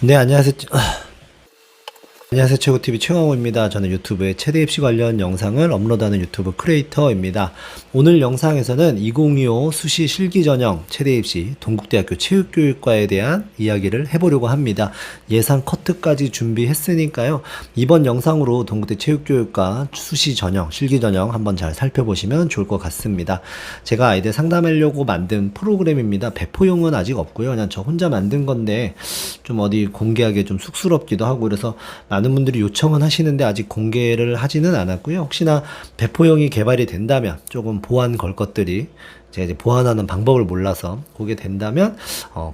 네, 안녕하세요. 안녕하세요. 최고TV 최강호입니다. 저는 유튜브에 최대 입시 관련 영상을 업로드하는 유튜브 크리에이터입니다. 오늘 영상에서는 2025 수시 실기 전형 최대 입시 동국대학교 체육교육과에 대한 이야기를 해보려고 합니다. 예상 커트까지 준비했으니까요. 이번 영상으로 동국대 체육교육과 수시 전형, 실기 전형 한번 잘 살펴보시면 좋을 것 같습니다. 제가 아이들 상담하려고 만든 프로그램입니다. 배포용은 아직 없고요. 그냥 저 혼자 만든 건데 좀 어디 공개하기 좀 쑥스럽기도 하고 그래서 많은 분들이 요청은 하시는데 아직 공개를 하지는 않았고요. 혹시나 배포용이 개발이 된다면 조금 보완 걸 것들이 제가 이제 보완하는 방법을 몰라서 그게 된다면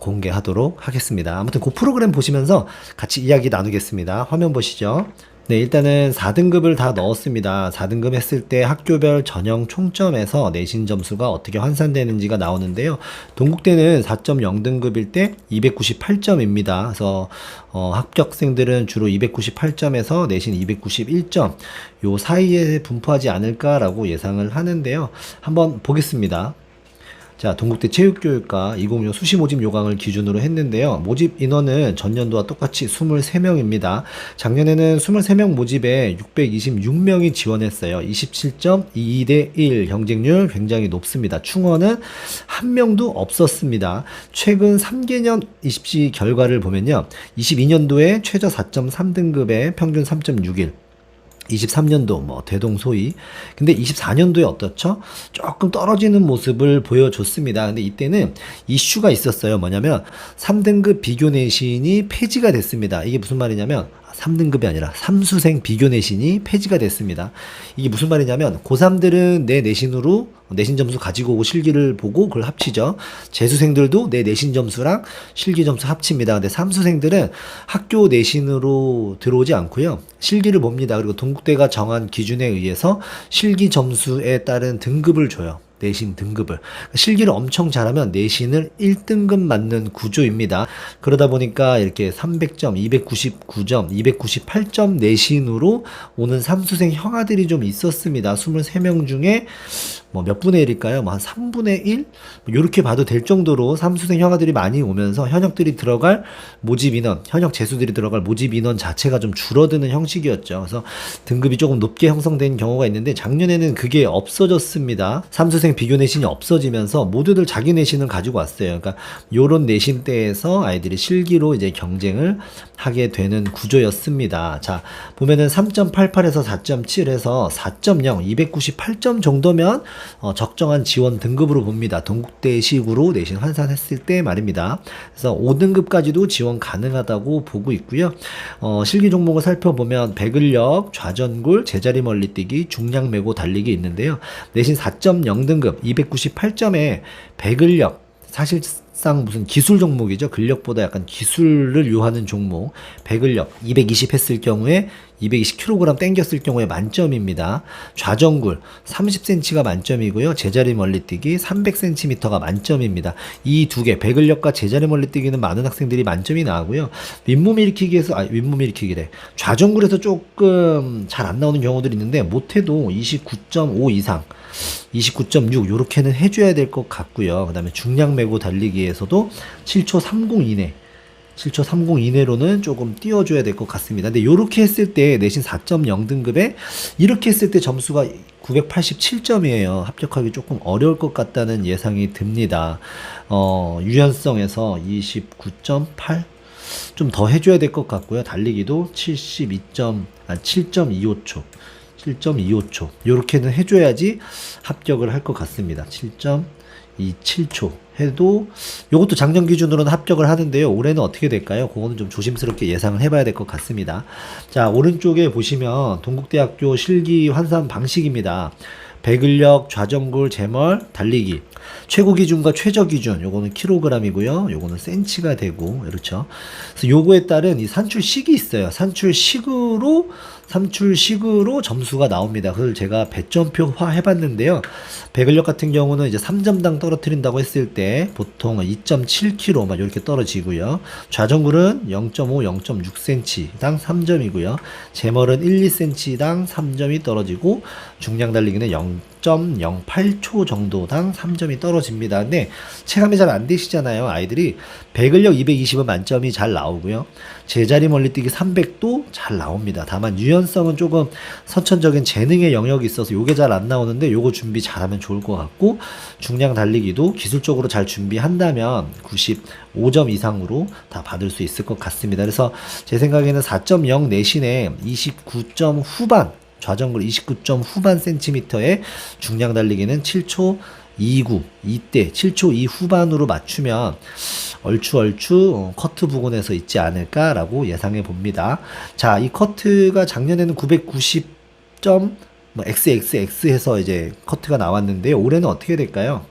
공개하도록 하겠습니다. 아무튼 그 프로그램 보시면서 같이 이야기 나누겠습니다. 화면 보시죠. 네, 일단은 4등급을 다 넣었습니다. 4등급 했을 때 학교별 전형 총점에서 내신 점수가 어떻게 환산되는지가 나오는데요. 동국대는 4.0등급일 때 298점입니다. 그래서 합격생들은 주로 298점에서 내신 291점 요 사이에 분포하지 않을까라고 예상을 하는데요. 한번 보겠습니다. 자, 동국대 체육교육과 2025 수시 모집 요강을 기준으로 했는데요. 모집 인원은 전년도와 똑같이 23명입니다. 작년에는 23명 모집에 626명이 지원했어요. 27.22대 1 경쟁률 굉장히 높습니다. 충원은 한 명도 없었습니다. 최근 3개년 입시 결과를 보면요. 22년도에 최저 4.3등급에 평균 3.61 23년도 뭐 대동소이. 근데 24년도에 어떻죠? 조금 떨어지는 모습을 보여줬습니다. 근데 이때는 이슈가 있었어요. 뭐냐면 3등급 비교 내신이 폐지가 됐습니다. 이게 무슨 말이냐면 3등급이 아니라 삼수생 비교 내신이 폐지가 됐습니다. 이게 무슨 말이냐면 고3들은 내 내신으로 내신 점수 가지고 오고 실기를 보고 그걸 합치죠. 재수생들도 내 내신 점수랑 실기 점수 합칩니다. 근데 삼수생들은 학교 내신으로 들어오지 않고요. 실기를 봅니다. 그리고 동국대가 정한 기준에 의해서 실기 점수에 따른 등급을 줘요. 내신 등급을. 실기를 엄청 잘하면 내신을 1등급 맞는 구조입니다. 그러다 보니까 이렇게 300점, 299점, 298점 내신으로 오는 삼수생 형아들이 좀 있었습니다. 23명 중에 뭐 몇 분의 1일까요? 뭐 한 3분의 1? 이렇게 봐도 될 정도로 삼수생 형아들이 많이 오면서 현역들이 들어갈 모집 인원, 현역 재수들이 들어갈 모집 인원 자체가 좀 줄어드는 형식이었죠. 그래서 등급이 조금 높게 형성된 경우가 있는데 작년에는 그게 없어졌습니다. 삼수생 비교 내신이 없어지면서 모두들 자기 내신을 가지고 왔어요. 그러니까 요런 내신대에서 아이들이 실기로 이제 경쟁을 하게 되는 구조였습니다. 자, 보면은 3.88에서 4.7에서 4.0, 298점 정도면 적정한 지원 등급으로 봅니다. 동국대식으로 내신 환산했을 때 말입니다. 그래서 5등급까지도 지원 가능하다고 보고 있고요. 실기 종목을 살펴보면 배근력, 좌전굴, 제자리 멀리뛰기, 중량 메고 달리기 있는데요. 내신 4.0등급 298점에 배근력 사실상 무슨 기술 종목이죠. 근력보다 약간 기술을 요하는 종목. 배근력 220 했을 경우에 220kg 땡겼을 경우에 만점입니다. 좌전굴 30cm가 만점이고요. 제자리 멀리뛰기 300cm가 만점입니다. 이 두 개, 배근력과 제자리 멀리뛰기는 많은 학생들이 만점이 나오고요. 윗몸 일으키기에서, 윗몸 일으키기래. 좌전굴에서 조금 잘 안 나오는 경우들이 있는데 못해도 29.5 이상 29.6 요렇게는 해줘야 될 것 같고요. 그 다음에 중량 메고 달리기에서도 7초 30 이내 7초 30 이내로는 조금 띄워줘야 될 것 같습니다. 근데 요렇게 했을 때 내신 4.0등급에 이렇게 했을 때 점수가 987점이에요. 합격하기 조금 어려울 것 같다는 예상이 듭니다. 유연성에서 29.8 좀 더 해줘야 될 것 같고요. 달리기도 7.25초 7.25초 요렇게는 해줘야지 합격을 할 것 같습니다. 7.27초 해도 요것도 작년 기준으로는 합격을 하는데요. 올해는 어떻게 될까요? 그거는 좀 조심스럽게 예상을 해봐야 될 것 같습니다. 자, 오른쪽에 보시면 동국대학교 실기 환산 방식입니다. 배근력, 좌전굴, 제멀, 달리기. 최고 기준과 최저 기준, 요거는 킬로그램이고요. 요거는 센치가 되고, 그렇죠. 그래서 요거에 따른 이 산출식이 있어요. 산출식으로 점수가 나옵니다. 그걸 제가 배점표화 해봤는데요. 배근력 같은 경우는 이제 3점당 떨어뜨린다고 했을 때 보통 2.7kg 막 이렇게 떨어지고요. 좌전굴은 0.5, 0.6cm당 3점이고요. 제멀은 1, 2cm당 3점이 떨어지고 중량 달리기는 0. 0.08초 정도당 3점이 떨어집니다. 근데 체감이 잘 안 되시잖아요. 아이들이 배근력 220은 만점이 잘 나오고요. 제자리 멀리뛰기 300도 잘 나옵니다. 다만 유연성은 조금 선천적인 재능의 영역이 있어서 요게 잘 안 나오는데 요거 준비 잘하면 좋을 것 같고, 중량 달리기도 기술적으로 잘 준비한다면 95점 이상으로 다 받을 수 있을 것 같습니다. 그래서 제 생각에는 4.0 내신에 29점 후반, 좌정글 29점 후반 센티미터의 중량 달리기는 7초 29, 이때 7초 2 후반으로 맞추면 얼추 커트 부근에서 있지 않을까라고 예상해 봅니다. 자, 이 커트가 작년에는 990점 XXX 해서 이제 커트가 나왔는데요. 올해는 어떻게 될까요?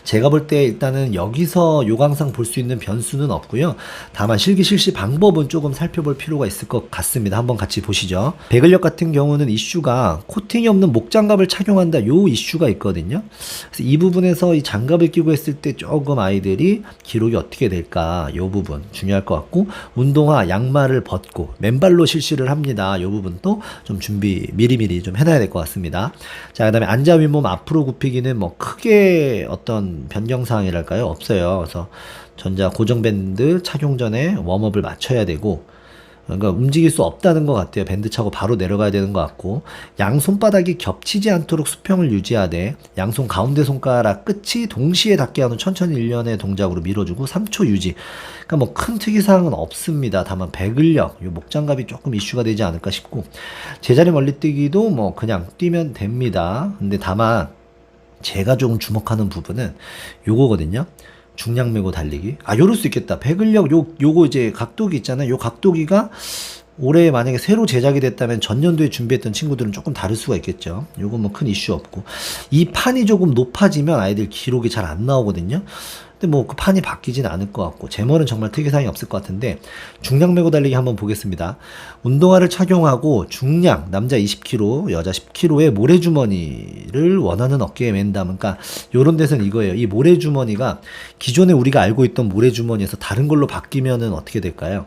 제가 볼 때 일단은 여기서 요강상 볼 수 있는 변수는 없고요. 다만 실기 실시 방법은 조금 살펴볼 필요가 있을 것 같습니다. 한번 같이 보시죠. 배근력 같은 경우는 이슈가 코팅이 없는 목장갑을 착용한다, 요 이슈가 있거든요. 그래서 이 부분에서 이 장갑을 끼고 했을 때 조금 아이들이 기록이 어떻게 될까, 요 부분 중요할 것 같고, 운동화 양말을 벗고 맨발로 실시를 합니다. 요 부분도 좀 준비 미리미리 좀 해놔야 될 것 같습니다. 자, 그 다음에 앉아 윗몸 앞으로 굽히기는 뭐 크게 어떤 변경사항이랄까요? 없어요. 그래서 전자 고정밴드 착용 전에 웜업을 맞춰야 되고, 그러니까 움직일 수 없다는 것 같아요. 밴드 차고 바로 내려가야 되는 것 같고, 양손바닥이 겹치지 않도록 수평을 유지하되 양손 가운데 손가락 끝이 동시에 닿게 하는 천천히 일련의 동작으로 밀어주고 3초 유지. 그러니까 뭐 큰 특이사항은 없습니다. 다만 배근력, 요 목장갑이 조금 이슈가 되지 않을까 싶고, 제자리 멀리뛰기도 뭐 그냥 뛰면 됩니다. 근데 다만 제가 조금 주목하는 부분은 요거거든요. 중량 메고 달리기. 아, 요럴 수 있겠다. 배근력 요거 이제 각도기 있잖아요. 요 각도기가 올해 만약에 새로 제작이 됐다면 전년도에 준비했던 친구들은 조금 다를 수가 있겠죠. 요건 뭐 큰 이슈 없고, 이 판이 조금 높아지면 아이들 기록이 잘 안 나오거든요. 근데 뭐 그 판이 바뀌진 않을 것 같고, 제머는 정말 특이사항이 없을 것 같은데, 중량 메고 달리기 한번 보겠습니다. 운동화를 착용하고 중량 남자 20kg, 여자 10kg의 모래주머니를 원하는 어깨에 맨다면, 그러니까 요런 데서는 이거예요. 이 모래주머니가 기존에 우리가 알고 있던 모래주머니에서 다른 걸로 바뀌면은 어떻게 될까요?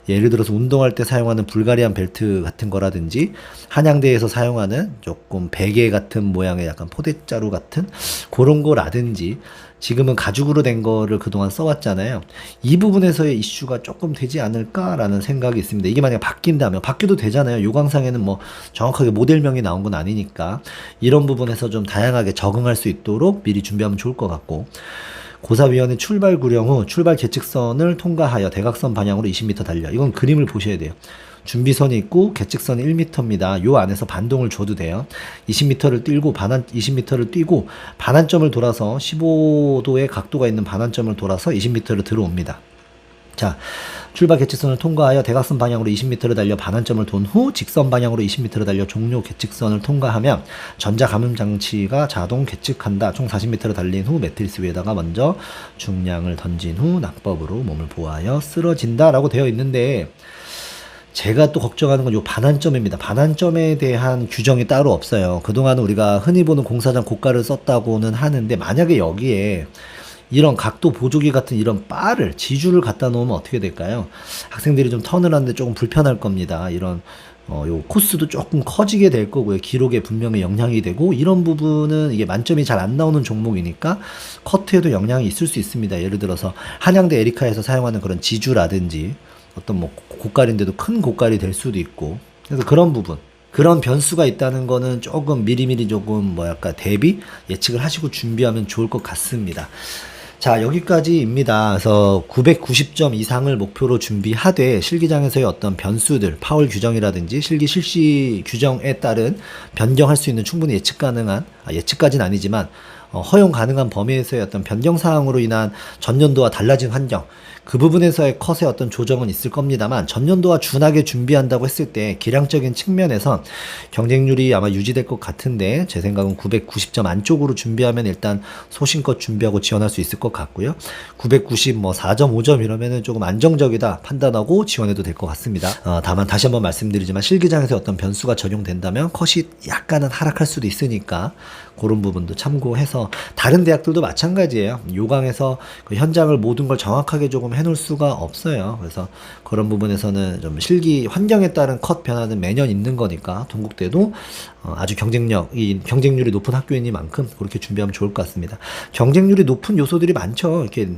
예를 들어서 운동할 때 사용하는 불가리안 벨트 같은 거라든지, 한양대에서 사용하는 조금 베개 같은 모양의 약간 포대자루 같은 그런 거라든지, 지금은 가죽으로 된 거를 그동안 써왔잖아요. 이 부분에서의 이슈가 조금 되지 않을까라는 생각이 있습니다. 이게 만약 바뀐다면, 바뀌어도 되잖아요. 요강상에는 뭐 정확하게 모델명이 나온 건 아니니까 이런 부분에서 좀 다양하게 적응할 수 있도록 미리 준비하면 좋을 것 같고, 고사위원회 출발 구령 후 출발 계측선을 통과하여 대각선 방향으로 20m 달려. 이건 그림을 보셔야 돼요. 준비선이 있고 계측선이 1m입니다. 요 안에서 반동을 줘도 돼요. 20m를 뛰고 반환점을 돌아서 15도의 각도가 있는 반환점을 돌아서 20m를 들어옵니다. 자, 출발 계측선을 통과하여 대각선 방향으로 20m를 달려 반환점을 돈 후 직선 방향으로 20m를 달려 종료 계측선을 통과하면 전자 감음 장치가 자동 계측한다. 총 40m를 달린 후 매트리스 위에다가 먼저 중량을 던진 후 낙법으로 몸을 보호하여 쓰러진다 라고 되어 있는데, 제가 또 걱정하는 건 요 반환점입니다. 반환점에 대한 규정이 따로 없어요. 그동안 우리가 흔히 보는 공사장 고가를 썼다고는 하는데, 만약에 여기에 이런 각도 보조기 같은 이런 바를, 지주를 갖다 놓으면 어떻게 될까요? 학생들이 좀 턴을 하는데 조금 불편할 겁니다. 이런 요 코스도 조금 커지게 될 거고요. 기록에 분명히 영향이 되고, 이런 부분은 이게 만점이 잘 안 나오는 종목이니까 커트에도 영향이 있을 수 있습니다. 예를 들어서 한양대 에리카에서 사용하는 그런 지주라든지, 어떤 뭐 고깔인데도 큰 고깔이 될 수도 있고, 그래서 그런 부분, 그런 변수가 있다는 거는 조금 미리미리 조금 뭐랄까 대비 예측을 하시고 준비하면 좋을 것 같습니다. 자, 여기까지입니다. 그래서 990점 이상을 목표로 준비하되, 실기장에서의 어떤 변수들, 파울 규정이라든지 실기 실시 규정에 따른 변경할 수 있는 충분히 예측 가능한, 예측까지는 아니지만 허용 가능한 범위에서의 어떤 변경 사항으로 인한 전년도와 달라진 환경, 그 부분에서의 컷의 어떤 조정은 있을 겁니다만, 전년도와 준하게 준비한다고 했을 때 기량적인 측면에서 경쟁률이 아마 유지될 것 같은데, 제 생각은 990점 안쪽으로 준비하면 일단 소신껏 준비하고 지원할 수 있을 것 같고요. 990 뭐 4.5점 이러면은 조금 안정적이다 판단하고 지원해도 될 것 같습니다. 다만 다시 한번 말씀드리지만, 실기장에서 어떤 변수가 적용된다면 컷이 약간은 하락할 수도 있으니까 그런 부분도 참고해서 뭐 다른 대학들도 마찬가지예요. 요강에서 그 현장을 모든 걸 정확하게 조금 해놓을 수가 없어요. 그래서 그런 부분에서는 좀 실기 환경에 따른 컷 변화는 매년 있는 거니까 동국대도 아주 경쟁률이 높은 학교이니만큼 그렇게 준비하면 좋을 것 같습니다. 경쟁률이 높은 요소들이 많죠. 이렇게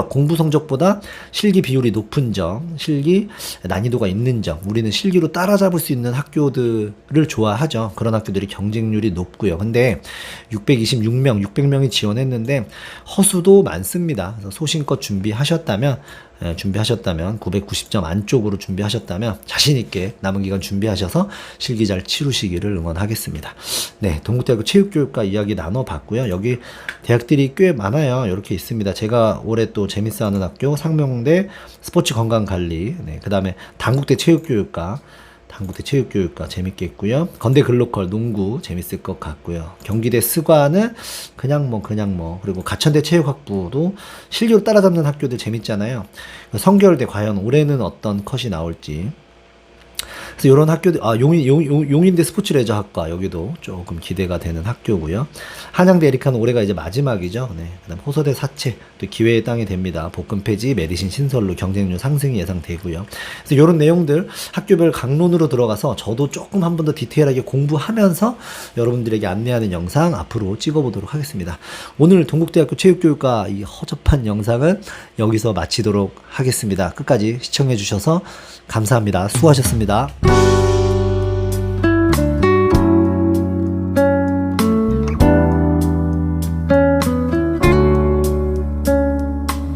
공부 성적보다 실기 비율이 높은 점, 실기 난이도가 있는 점, 우리는 실기로 따라잡을 수 있는 학교들을 좋아하죠. 그런 학교들이 경쟁률이 높고요. 근데 626명, 600명이 허수도 많습니다. 그래서 소신껏 준비하셨다면 990점 안쪽으로 준비하셨다면 자신있게 남은 기간 준비하셔서 실기 잘 치루시기를 응원하겠습니다. 네, 동국대학교 체육교육과 이야기 나눠봤고요. 여기 대학들이 꽤 많아요. 이렇게 있습니다. 제가 올해 또 재밌어하는 학교 상명대 스포츠건강관리, 네, 그 다음에 단국대 체육교육과 재밌게 했고요. 건대 글로컬 농구 재밌을 것 같고요. 경기대 스과는 그냥 뭐 그리고 가천대 체육학부도 실기로 따라잡는 학교들 재밌잖아요. 성결대 과연 올해는 어떤 컷이 나올지. 그래서 이런 학교들, 용인대 스포츠 레저 학과, 여기도 조금 기대가 되는 학교고요. 한양대 에리카는 올해가 이제 마지막이죠. 네. 그 다음 호서대 사채, 또 기회의 땅이 됩니다. 복근 폐지, 메디신 신설로 경쟁률 상승이 예상되고요. 그래서 이런 내용들 학교별 강론으로 들어가서 저도 조금 한 번 더 디테일하게 공부하면서 여러분들에게 안내하는 영상 앞으로 찍어보도록 하겠습니다. 오늘 동국대학교 체육교육과 이 허접한 영상은 여기서 마치도록 하겠습니다. 끝까지 시청해주셔서 감사합니다. 수고하셨습니다.